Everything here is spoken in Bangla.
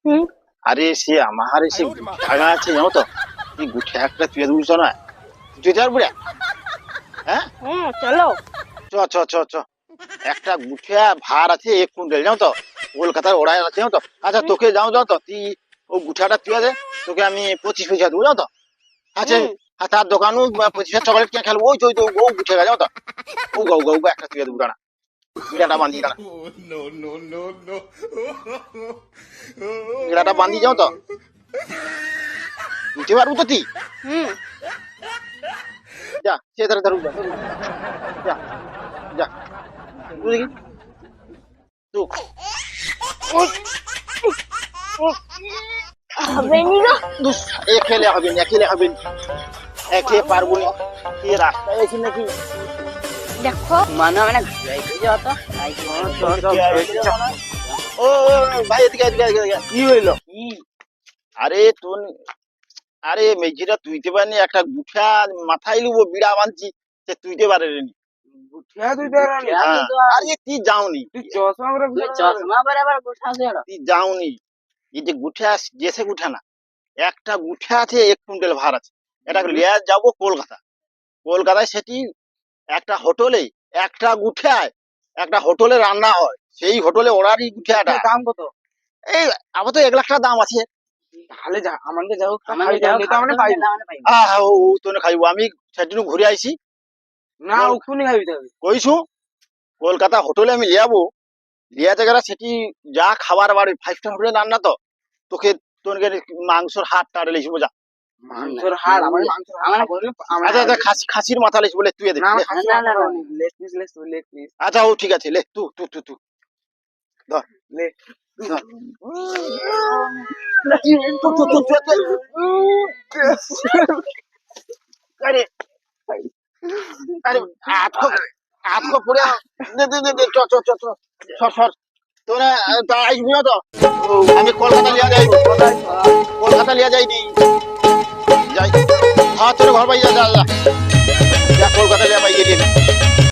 হুম। আরে সে আমার সে টাকা আছে জানো তো, এই গুঠে একটা তুই বুঝছ না, তুই যার বুড়া। হ্যাঁ, হুম, চলো। চ চ চ চ, একটা গুঠিয়া ভার আছে 1 কুইন্টাল জানো তো, কলকাতার ওড়াই আছে জানো তো। আচ্ছা হুম। তোকে যাও যাও তো, তুই ও গুঠাটা তুই আছে, তোকে আমি 25 পয়সা দেবো জানো তো। আচ্ছা, হুম। আর তার দোকানও 25 চকলেট কিনে খেলবো, ওই তো ওই তো ও গুঠে গেছে জানো তো। ও গৌ গৌ গৌ একটা তুই দেবো দাঁড়া, বিড়াটা বান্ধি দাঁড়া, No, no, no, no. বিড়াটা বান্ধি যাও তো, বুঝতে পারবো তো তুই। হুম। যা সে ধরে ধরু যা, যা যা, তুই দেখি তুই। হবে নি গো। দুস, একেলে হবে না, একেলে হবে না, একে পারবো না। কি রাস্তায় আছি নাকি? দেখো মনে হয় না ঘুরাইতে যাওয়া তো ও ও, ভাই এদিকে এদিকে এদিকে এদিকে। কি হইলো? আরে তোর, আরে মেজিটা তুইতে পারিনি, একটা গুঠা মাথায় লিবো বিড়া বানছি, সে তুইতে পারে নি। গুঠিয়া তুই তো রানি। হ্যাঁ, আরে তুই যাওনি, তুই চশমা পরে চশমা পরে আবার গুঠা আছে তুই যাওনি। এই যে গুঠা, জেসে গুঠা না, একটা গুঠা আছে 1 কুইন্টাল ভার আছে, এটা লিয়ে যাবো কলকাতা। কলকাতায় সেটি একটা হোটেলে, একটা গুঠায় একটা হোটেলে রান্না হয়, সেই হোটেলে ওরারই গুঠাটা। দাম কত? এই আবার তো 1 লাখ টাকা দাম আছে। তাহলে যা আমাকে যাও আমাকে যাও আহ ও তোনে খাইবো, আমি সেদিন ঘুরে আইছি। না ওখানে খাবি তবে। কইছু কলকাতা হোটেলে আমি লিয়াবো, লিয়াতে গেলে সেটি যা খাবার বাড়ি 5 স্টার হোটেলে রান্না তো, তোকে তোকে মাংসর হাত টাড়ে লেছি বোঝা। মাংসের হাড় আমার মাংসের হাড় বলে আচ্ছা আচ্ছা, খাসির মাথা লেছি বলে তুই দে। না লে। না লেগ পিস লেগ পিস আচ্ছা ও ঠিক আছে, লে তুই তুই তুই তুই ধর, লে ধর। তুই, তুই, তুই, তুই, তুই। আরে আরে, আটকো আটকো পড়ে, দে দে দে দে, চ চ চ চ, সর সর। তোরা তা আসবি না তো, আমি কলকাতা লিয়া যাইব, কলকাতা লিয়া যাইনি, যাই। হ্যাঁ তোর ঘর পাই যা যা যা, যা কলকাতা লিয়া পাই গিয়ে